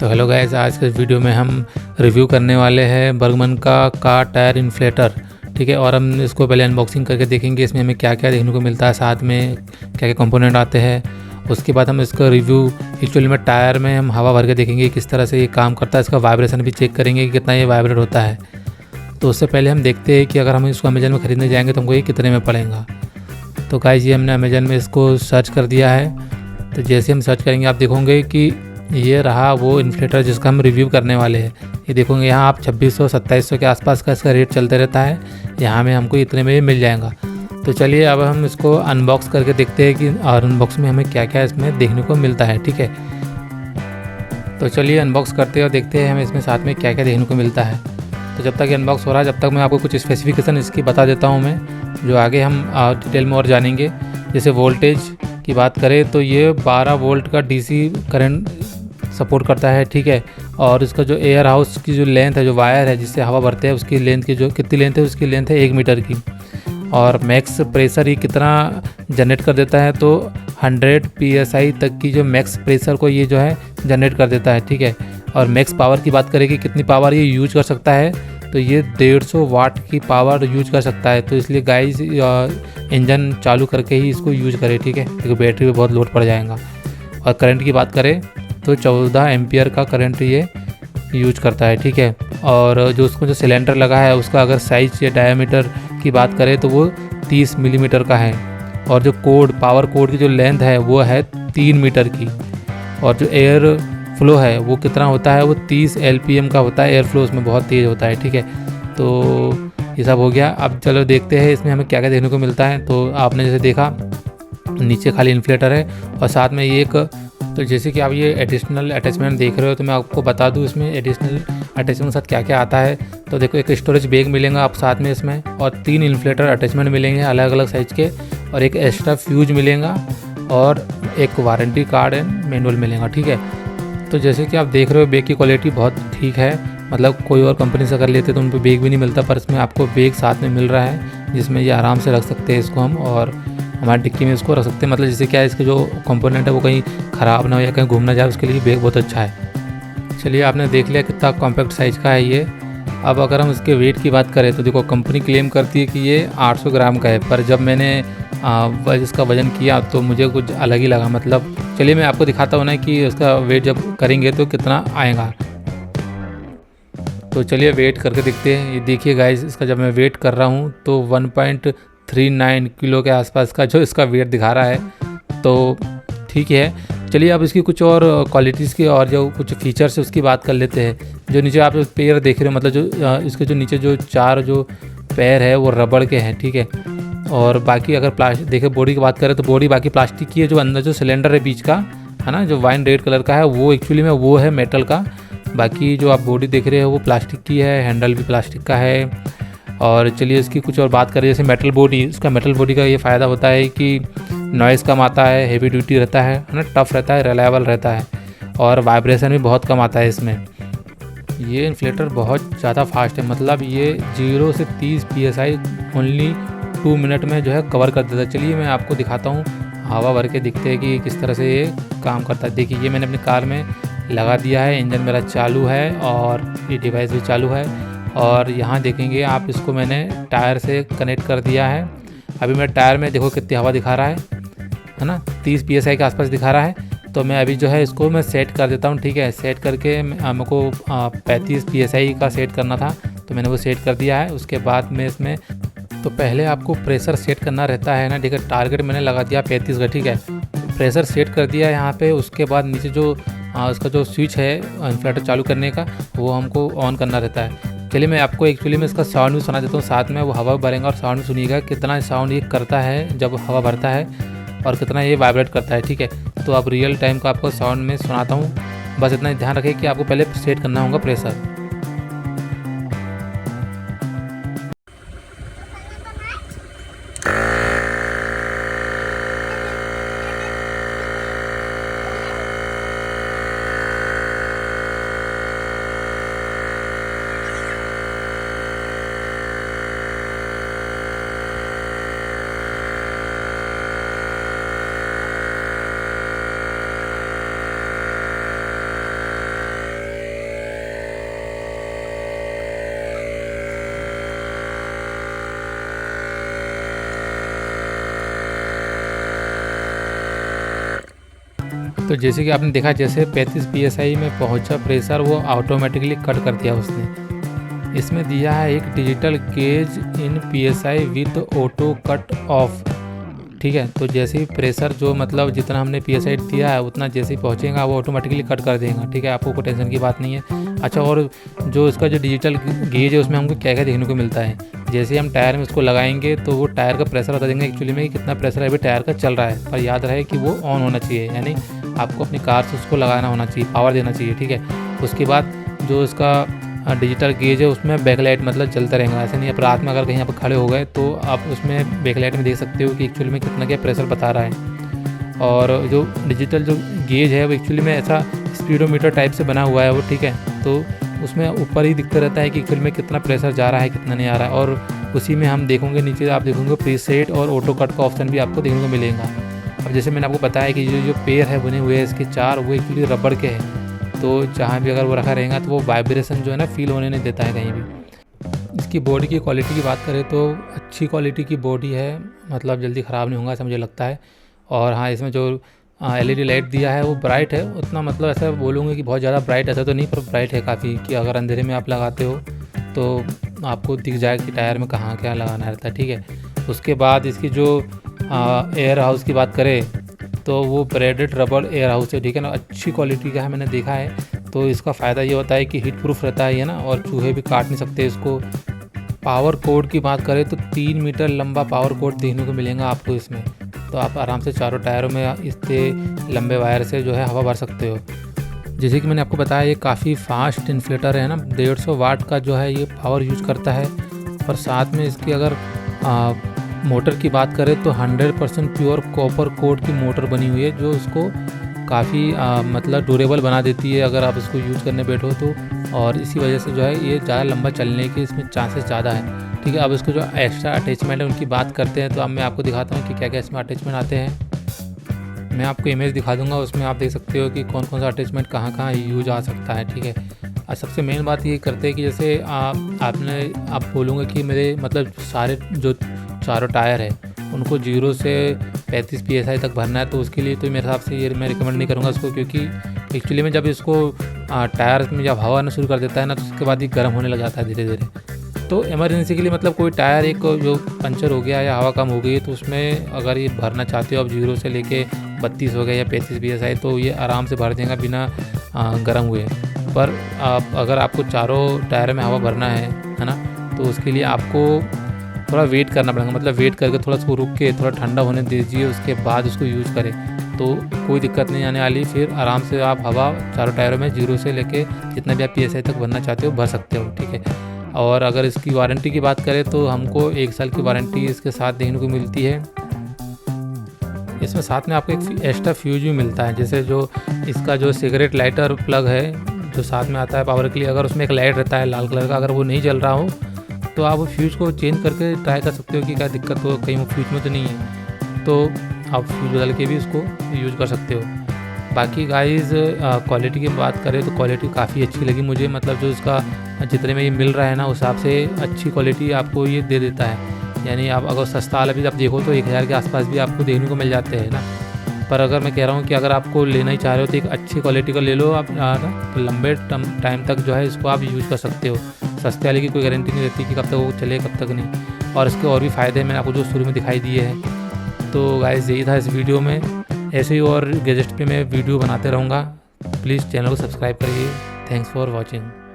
तो hello guys, आज के वीडियो में हम रिव्यू करने वाले हैं बर्गमन का कार टायर इन्फ्लेटर। ठीक है, और हम इसको पहले अनबॉक्सिंग करके देखेंगे इसमें हमें क्या क्या देखने को मिलता है, साथ में क्या क्या कंपोनेंट आते हैं। उसके बाद हम इसका रिव्यू एक्चुअली में टायर में हम हवा भर के देखेंगे किस तरह से ये काम करता है। इसका वाइब्रेशन भी चेक करेंगे कि कितना ये वाइब्रेट होता है। तो उससे पहले हम देखते हैं कि अगर हम इसको अमेजन में ख़रीदने जाएंगे तो हमको ये कितने में पड़ेगा। तो गाइस, ये हमने अमेजन में इसको सर्च कर दिया है। तो जैसे हम सर्च करेंगे आप देखोगे कि ये रहा वो इन्फ्लेटर जिसका हम रिव्यू करने वाले हैं। ये देखोगे यहाँ आप 2600-2700 के आसपास का इसका रेट चलते रहता है। यहाँ में हमको इतने में मिल जाएगा। तो चलिए अब हम इसको अनबॉक्स करके देखते हैं कि और अनबॉक्स में हमें क्या क्या इसमें देखने को मिलता है। ठीक है, तो चलिए अनबॉक्स करते हैं और देखते हैं हमें इसमें साथ में क्या क्या देखने को मिलता है। तो जब तक ये अनबॉक्स हो रहा है, जब तक मैं आपको कुछ स्पेसिफिकेशन इसकी बता देता हूँ मैं, जो आगे हम डिटेल में और जानेंगे। जैसे वोल्टेज की बात करें तो ये 12 वोल्ट का डीसी करंट सपोर्ट करता है। ठीक है, और इसका जो एयर हाउस की जो लेंथ है, जो वायर है जिससे हवा भरते हैं, उसकी लेंथ की जो कितनी लेंथ है, उसकी लेंथ है 1 मीटर की। और मैक्स प्रेशर ये कितना जनरेट कर देता है, तो 100 PSI तक की जो मैक्स प्रेशर को ये जो है जनरेट कर देता है। ठीक है, और मैक्स पावर की बात करें कि कितनी पावर ये यूज कर सकता है, तो ये 150 वाट की पावर यूज कर सकता है। तो इसलिए गाइस इंजन चालू करके ही इसको यूज करें। ठीक है, क्योंकि बैटरी पे बहुत लोड पड़ जाएगा। और करंट की बात करें तो 14 एम्पियर का करंट ये यूज करता है। ठीक है, और जो उसको जो सिलेंडर लगा है उसका अगर साइज या डायमीटर की बात करें तो वो 30 मिलीमीटर का है। और जो पावर कोड की जो लेंथ है वो है 3 मीटर की। और जो एयर फ्लो है वो कितना होता है, वो 30 LPM का होता है। एयर फ्लो उसमें बहुत तेज़ होता है। ठीक है, तो ये सब हो गया। अब चलो देखते हैं इसमें हमें क्या क्या देखने को मिलता है। तो आपने जैसे देखा नीचे खाली इन्फ्लेटर है और साथ में ये एक, तो जैसे कि आप ये एडिशनल अटैचमेंट देख रहे हो, तो मैं आपको बता दूं इसमें एडिशनल अटैचमेंट के साथ क्या क्या आता है। तो देखो, एक स्टोरेज बैग मिलेगा आप साथ में इसमें, और 3 इन्फ्लेटर अटैचमेंट मिलेंगे अलग अलग साइज़ के, और एक एक्स्ट्रा फ्यूज मिलेगा, और एक वारंटी कार्ड एंड मैनुअल मिलेगा। ठीक है, तो जैसे कि आप देख रहे हो बैग की क्वालिटी बहुत ठीक है। मतलब कोई और कंपनी से अगर लेते तो उन पर बैग भी नहीं मिलता, पर इसमें आपको बैग साथ में मिल रहा है जिसमें ये आराम से रख सकते हैं इसको हम, और हमारी डिक्की में इसको रख सकते हैं। मतलब जैसे क्या है, इसके जो कंपोनेंट है वो कहीं ख़राब ना हो या कहीं घूम ना जाए, उसके लिए बैग बहुत अच्छा है। चलिए, आपने देख लिया कितना कॉम्पैक्ट साइज़ का है ये। अब अगर हम इसके वेट की बात करें तो देखो, कंपनी क्लेम करती है कि ये 800 ग्राम का है, पर जब मैंने इसका वज़न किया तो मुझे कुछ अलग ही लगा। मतलब चलिए मैं आपको दिखाता हूँ ना कि उसका वेट जब करेंगे तो कितना आएगा। तो चलिए वेट करके देखते हैं। ये देखिए गाइस, इसका जब मैं वेट कर रहा हूँ तो 1.39 किलो के आसपास का जो इसका वेट दिखा रहा है। तो ठीक है, चलिए अब इसकी कुछ और क्वालिटीज़ की और जो कुछ फीचर्स है उसकी बात कर लेते हैं। जो नीचे आप पैर देख रहे हो, मतलब जो इसके जो नीचे जो 4 जो पैर है वो रबड़ के हैं। ठीक है, और बाकी अगर प्लास्टिक देखे बॉडी की बात करें तो बॉडी बाकी प्लास्टिक की है। जो अंदर जो सिलेंडर है बीच का है ना, जो वाइन रेड कलर का है, वो एक्चुअली में वो है मेटल का। बाकी जो आप बॉडी देख रहे हो वो प्लास्टिक की है, हैंडल भी प्लास्टिक का है। और चलिए इसकी कुछ और बात करें, जैसे मेटल बॉडी, इसका मेटल बॉडी का ये फ़ायदा होता है कि नॉइज़ कम आता है, हेवी ड्यूटी रहता है ना, टफ़ रहता है, रिलायबल रहता है, और वाइब्रेशन भी बहुत कम आता है इसमें। ये इन्फ्लेटर बहुत ज़्यादा फास्ट है, मतलब ये 0 से 30 PSI ओनली 2 मिनट में जो है कवर कर देता है। चलिए मैं आपको दिखाता हूँ, हवा भर के दिखते हैं कि किस तरह से ये काम करता है। देखिए, ये मैंने अपनी कार में लगा दिया है, इंजन मेरा चालू है और ये डिवाइस भी चालू है। और यहाँ देखेंगे आप, इसको मैंने टायर से कनेक्ट कर दिया है। अभी मेरे टायर में देखो कितनी हवा दिखा रहा है ना, 30 PSI के आसपास दिखा रहा है। तो मैं अभी जो है इसको मैं सेट कर देता हूँ। ठीक है, सेट करके हमको 35 PSI का सेट करना था, तो मैंने वो सेट कर दिया है। उसके बाद में इसमें तो पहले आपको प्रेशर सेट करना रहता है ना। ठीक है, टारगेट मैंने लगा दिया 35 का। ठीक है, प्रेशर सेट कर दिया है यहाँ पे। उसके बाद नीचे जो उसका जो स्विच है इन्फ्लेटर चालू करने का, वो हमको ऑन करना रहता है। चलिए मैं आपको एक्चुअली में इसका साउंड भी सुना देता हूँ, साथ में वो हवा भरेंगे और साउंड सुनिएगा कितना साउंड ये करता है जब हवा भरता है, और कितना ये वाइब्रेट करता है। ठीक है, तो अब रियल टाइम का आपको साउंड में सुनाता हूँ। बस इतना ध्यान रखें कि आपको पहले सेट करना होगा प्रेशर। तो जैसे कि आपने देखा, जैसे 35 psi में पहुंचा प्रेशर वो ऑटोमेटिकली कट कर दिया उसने। इसमें दिया है एक digital gauge in psi with auto cut off. ठीक है, तो जैसे ही प्रेशर जो मतलब जितना हमने psi दिया है उतना जैसे ही पहुंचेगा वो ऑटोमेटिकली कट कर देगा। ठीक है, आपको कोई टेंशन की बात नहीं है। अच्छा, और जो इसका जो डिजिटल गेज है उसमें हमको क्या क्या देखने को मिलता है, जैसे हम टायर में उसको लगाएंगे तो वो टायर का प्रेशर बता देंगे एक्चुअली में कि कितना प्रेशर अभी टायर का चल रहा है। पर याद रहे कि वो ऑन होना चाहिए, यानी आपको अपनी कार से उसको लगाना होना चाहिए, पावर देना चाहिए। ठीक है, उसके बाद जो इसका डिजिटल गेज है उसमें बैकलाइट मतलब चलता रहेगा। ऐसे नहीं आप रात में अगर कहीं आप खड़े हो गए तो आप उसमें बैकलाइट में देख सकते हो कि एक्चुअली में कितना क्या प्रेशर बता रहा है। और जो डिजिटल जो गेज है वो एक्चुअली में ऐसा स्पीडोमीटर टाइप से बना हुआ है वो। ठीक है, तो उसमें ऊपर ही दिखता रहता है कि एक्चुअली में कितना प्रेशर जा रहा है कितना नहीं आ रहा है। और उसी में हम देखोगे नीचे आप देखोगे प्रीसेट और ऑटो कट का ऑप्शन भी आपको देखने को मिलेगा। अब जैसे मैंने आपको बताया कि जो पैर है बने हुए हैं इसके 4 वो एक्चुअली रबड़ के हैं, तो जहाँ भी अगर वो रखा रहेगा तो वो वाइब्रेशन जो है ना फील होने नहीं देता है कहीं भी। इसकी बॉडी की क्वालिटी की बात करें तो अच्छी क्वालिटी की बॉडी है, मतलब जल्दी ख़राब नहीं होगा ऐसा मुझे लगता है। और हाँ, इसमें जो LED लाइट दिया है वो ब्राइट है, उतना मतलब ऐसा बोलूँगा कि बहुत ज़्यादा ब्राइट ऐसा तो नहीं, पर ब्राइट है काफ़ी, कि अगर अंधेरे में आप लगाते हो तो आपको दिख जाएगा कि टायर में कहाँ क्या लगाना रहता है। ठीक है, उसके बाद इसकी जो एयर हाउस की बात करें तो वो ब्रेडेड रबड़ एयर हाउस है। ठीक है ना, अच्छी क्वालिटी का है, मैंने देखा है। तो इसका फ़ायदा ये होता है कि हीट प्रूफ रहता है ये ना, और चूहे भी काट नहीं सकते इसको। पावर कोड की बात करें तो 3 मीटर लंबा पावर कोड देखने को मिलेगा आपको इसमें, तो आप आराम से चारों टायरों में इतने लंबे वायर से जो है हवा भर सकते हो। जैसे कि मैंने आपको बताया ये काफ़ी फास्ट इन्फ्लेटर है ना, 150 वाट का जो है ये पावर यूज करता है। और साथ में इसकी अगर मोटर की बात करें तो 100% प्योर कॉपर कोड की मोटर बनी हुई है, जो उसको काफ़ी मतलब ड्यूरेबल बना देती है अगर आप इसको यूज़ करने बैठो तो। और इसी वजह से जो है ये ज़्यादा लंबा चलने के इसमें चांसेस ज़्यादा है। ठीक है, अब इसको जो एक्स्ट्रा अटैचमेंट है उनकी बात करते हैं, तो अब मैं आपको दिखाता हूँ कि क्या क्या इसमें अटैचमेंट आते हैं। मैं आपको इमेज दिखा दूंगा, उसमें आप देख सकते हो कि कौन कौन सा अटैचमेंट कहाँ कहाँ यूज आ सकता है। ठीक है, और सबसे मेन बात ये करते हैं कि जैसे आप बोलोगे कि मेरे मतलब सारे जो चारों टायर है उनको 0 से 35 psi तक भरना है, तो उसके लिए तो मेरे हिसाब से ये मैं रिकमेंड नहीं करूँगा इसको, क्योंकि एक्चुअली में जब इसको टायर में जब हवा आना शुरू कर देता है ना तो उसके बाद ये गर्म होने लग जाता है धीरे धीरे। तो इमरजेंसी के लिए मतलब कोई टायर एक जो पंचर हो गया या हवा कम हो गई तो उसमें अगर ये भरना चाहते हो आप 0 से लेके 32 हो गया या 35 psi, तो ये आराम से भर देगा बिना गर्म हुए। पर अगर आपको चारों टायर में हवा भरना है ना, तो उसके लिए आपको थोड़ा वेट करना पड़ेगा, मतलब वेट करके थोड़ा उसको रुक के थोड़ा ठंडा होने दीजिए, उसके बाद उसको यूज़ करें तो कोई दिक्कत नहीं आने वाली। फिर आराम से आप हवा चारों टायरों में 0 से लेके जितना भी आप psi तक भरना चाहते हो भर सकते हो। ठीक है, और अगर इसकी वारंटी की बात करें तो हमको 1 साल की वारंटी इसके साथ देखने को मिलती है। इसमें साथ में आपको एक एक्स्ट्रा फ्यूज भी मिलता है, जैसे जो इसका जो सिगरेट लाइटर प्लग है जो साथ में आता है पावर के लिए, अगर उसमें एक लाइट रहता है लाल कलर का, अगर वो नहीं जल रहा हो तो आप वो फ्यूज़ को चेंज करके ट्राई कर सकते हो कि क्या दिक्कत हो, कहीं वो फ्यूज़ में तो नहीं है, तो आप फ्यूज़ बदल के भी उसको यूज़ कर सकते हो। बाकी गाइस क्वालिटी की बात करें तो क्वालिटी काफ़ी अच्छी लगी मुझे, मतलब जो इसका जितने में ये मिल रहा है ना उस हिसाब से अच्छी क्वालिटी आपको ये दे देता है। यानी आप अगर सस्ता वाला भी आप देखो तो 1000 के आसपास भी आपको देखने को मिल जाते हैं ना। पर अगर मैं कह रहा हूँ कि अगर आपको लेना ही चाह रहे हो तो एक अच्छी क्वालिटी का ले लो आप ना, तो लंबे टाइम तक जो है इसको आप यूज़ कर सकते हो। सस्ते वाले की कोई गारंटी नहीं रहती कि कब तक वो चले कब तक नहीं, और इसके और भी फ़ायदे मैंने आपको जो शुरू में दिखाई दिए हैं। तो गाइस यही था इस वीडियो में, ऐसे ही और गैजेट पे मैं वीडियो बनाते रहूँगा। प्लीज़ चैनल को सब्सक्राइब करिए। Thanks for watching.